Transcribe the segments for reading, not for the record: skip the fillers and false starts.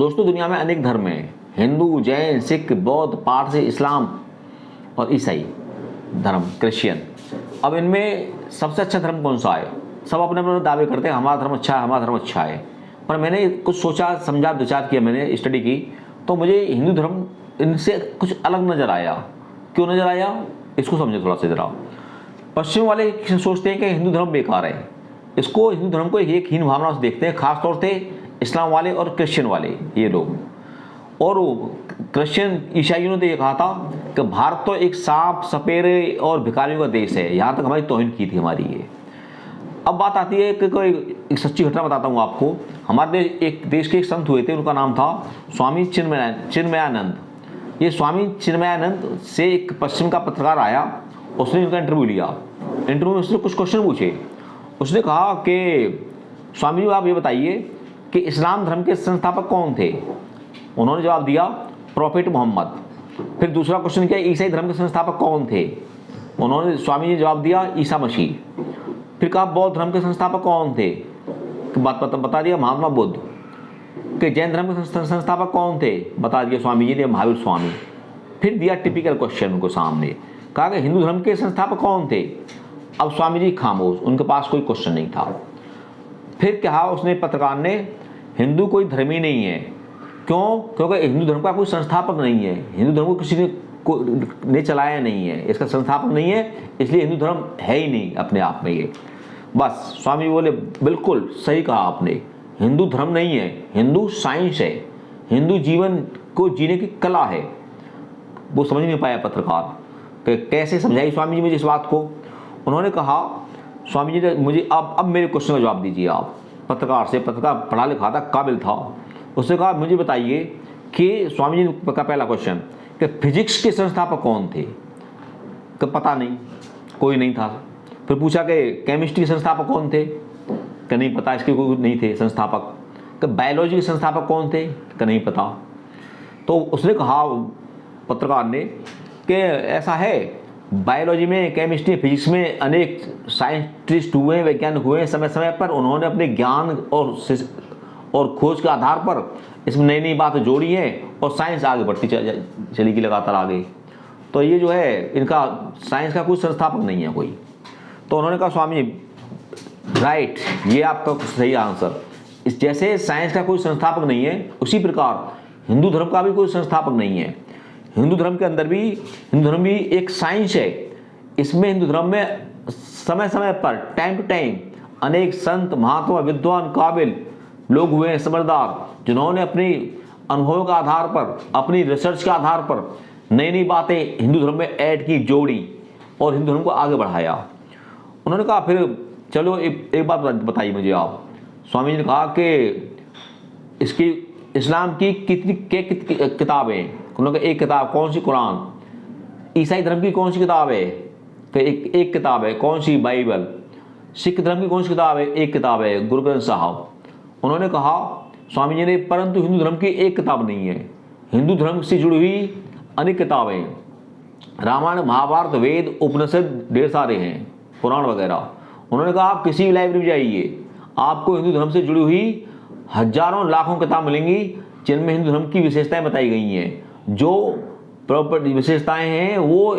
दोस्तों, दुनिया में अनेक धर्म हैं, हिंदू, जैन, सिख, बौद्ध, पारसी, इस्लाम और ईसाई धर्म, क्रिश्चियन। अब इनमें सबसे अच्छा धर्म कौन सा है? सब अपने अपने दावे करते हैं हमारा धर्म अच्छा है, हमारा धर्म अच्छा है। पर मैंने कुछ सोचा, समझा, विचार किया, मैंने स्टडी की, तो मुझे हिंदू धर्म इनसे कुछ अलग नज़र आया। क्यों नज़र आया, इसको समझे थोड़ा सा ज़रा। पश्चिम वाले सोचते हैं कि हिंदू धर्म बेकार है, इसको हिंदू धर्म को एक हीन भावना से देखते हैं, खासतौर से इस्लाम वाले और क्रिश्चियन वाले ये लोग। और क्रिश्चियन ईसाइयों ने तो ये कहा था कि भारत तो एक सांप सपेरे और भिखारियों का देश है, यहाँ तक हमारी तौहीन की थी हमारी ये। अब बात आती है कि कोई एक सच्ची घटना बताता हूँ आपको। हमारे एक देश के एक संत हुए थे, उनका नाम था स्वामी चिन्मयानंद। ये स्वामी चिन्मयानंद से एक पश्चिम का पत्रकार आया, उसने उनका इंटरव्यू लिया। इंटरव्यू में उसने कुछ क्वेश्चन पूछे। उसने कहा कि स्वामी जी आप ये बताइए कि इस्लाम धर्म के संस्थापक कौन थे? उन्होंने जवाब दिया प्रॉफिट मोहम्मद। फिर दूसरा क्वेश्चन किया ईसाई धर्म के संस्थापक कौन थे? उन्होंने स्वामी जी जवाब दिया ईसा मसीह। फिर कहा बौद्ध धर्म के संस्थापक कौन थे? बता दिया महात्मा बुद्ध। कि जैन धर्म के संस्थापक कौन थे? बता दिया स्वामी जी ने महावीर स्वामी। फिर दिया टिपिकल क्वेश्चन उनको सामने, कहा कि हिंदू धर्म के संस्थापक कौन थे? अब स्वामी जी खामोश, उनके पास कोई क्वेश्चन नहीं था। फिर कहा उसने पत्रकार ने, हिंदू कोई धर्म ही नहीं है। क्यों? क्योंकि हिंदू धर्म का कोई संस्थापक नहीं है, हिंदू धर्म को किसी ने चलाया नहीं है, इसका संस्थापक नहीं है, इसलिए हिंदू धर्म है ही नहीं अपने आप में ये। बस स्वामी बोले बिल्कुल सही कहा आपने, हिंदू धर्म नहीं है, हिंदू साइंस है, हिंदू जीवन को जीने की कला है। वो समझ नहीं पाया पत्रकार कि कैसे समझाई स्वामी जी मुझे इस बात को। उन्होंने कहा स्वामी जी ने मुझे अब मेरे क्वेश्चन का जवाब दीजिए आप। पत्रकार से, पत्रकार पढ़ा लिखा था, काबिल था, उसने कहा मुझे बताइए कि स्वामी जी का पहला क्वेश्चन कि फिजिक्स के संस्थापक कौन थे? कि पता नहीं, कोई नहीं था। फिर पूछा कि केमिस्ट्री के संस्थापक कौन थे? कि नहीं पता, इसके कोई नहीं थे संस्थापक। कि बायोलॉजी के संस्थापक कौन थे? कि नहीं पता। तो उसने कहा पत्रकार ने कि ऐसा है, बायोलॉजी में, केमिस्ट्री, फिजिक्स में अनेक साइंटिस्ट हुए, वैज्ञानिक हुए, समय समय पर उन्होंने अपने ज्ञान और खोज के आधार पर इसमें नई नई बातें जोड़ी हैं और साइंस आगे बढ़ती चलेगी लगातार आगे। तो ये जो है इनका साइंस का कोई संस्थापक नहीं है कोई। तो उन्होंने कहा स्वामी राइट, ये आपका सही आंसर। इस जैसे साइंस का कोई संस्थापक नहीं है, उसी प्रकार हिंदू धर्म का भी कोई संस्थापक नहीं है। हिंदू धर्म के अंदर भी, हिंदू धर्म भी एक साइंस है। इसमें हिंदू धर्म में समय समय पर, टाइम टू टाइम, अनेक संत, महात्मा, विद्वान, काबिल लोग हुए हैं, समझदार, जिन्होंने अपनी अनुभवों के आधार पर, अपनी रिसर्च के आधार पर नई नई बातें हिंदू धर्म में ऐड की, जोड़ी और हिंदू धर्म को आगे बढ़ाया। उन्होंने कहा फिर चलो एक बात बताइए मुझे आप। स्वामी जी ने कहा कि इसकी इस्लाम की कितनी किताबें? उन्होंने कहा एक किताब, कौन सी? कुरान। ईसाई धर्म की कौन सी किताब है? तो एक किताब है, कौन सी? बाइबल। सिख धर्म की कौन सी किताब है? एक किताब है, गुरु ग्रंथ साहब। उन्होंने कहा स्वामी जी ने, परंतु हिंदू धर्म की एक किताब नहीं है, हिंदू धर्म से जुड़ी हुई अनेक किताबें, रामायण, महाभारत, वेद, उपनिषद ढेर सारे हैं, पुराण वगैरह। उन्होंने कहा आप किसी भी लाइब्रेरी में जाइए, आपको हिंदू धर्म से जुड़ी हुई हजारों लाखों किताब मिलेंगी जिनमें हिंदू धर्म की विशेषताएं बताई गई हैं। जो प्रॉपर विशेषताएं हैं वो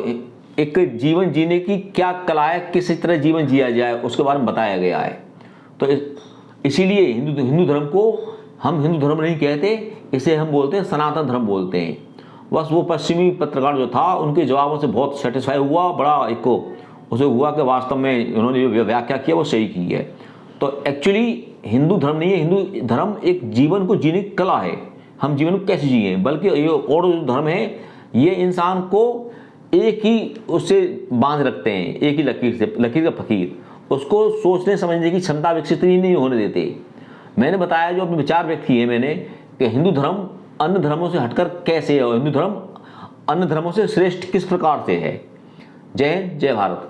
एक जीवन जीने की क्या कला है, किस तरह जीवन जिया जाए, उसके बारे में बताया गया है। तो इसीलिए हिंदू धर्म को हम हिंदू धर्म नहीं कहते, इसे हम बोलते हैं सनातन धर्म बोलते हैं। बस वो पश्चिमी पत्रकार जो था उनके जवाबों से बहुत सेटिस्फाई हुआ, बड़ा एक उसे हुआ कि वास्तव में उन्होंने जो व्याख्या किया वो सही की है। तो एक्चुअली हिंदू धर्म नहीं है, हिंदू धर्म एक जीवन को जीने की कला है, हम जीवन को कैसे जिए। बल्कि ये और जो धर्म है ये इंसान को एक ही उससे बांध रखते हैं, एक ही लकीर से, लकीर का फकीर, उसको सोचने समझने की क्षमता विकसित ही नहीं होने देते। मैंने बताया जो अपने विचार व्यक्त किए मैंने कि हिंदू धर्म अन्य धर्मों से हटकर कैसे है और हिंदू धर्म अन्य धर्मों से श्रेष्ठ किस प्रकार से है। जय हिंद, जय भारत।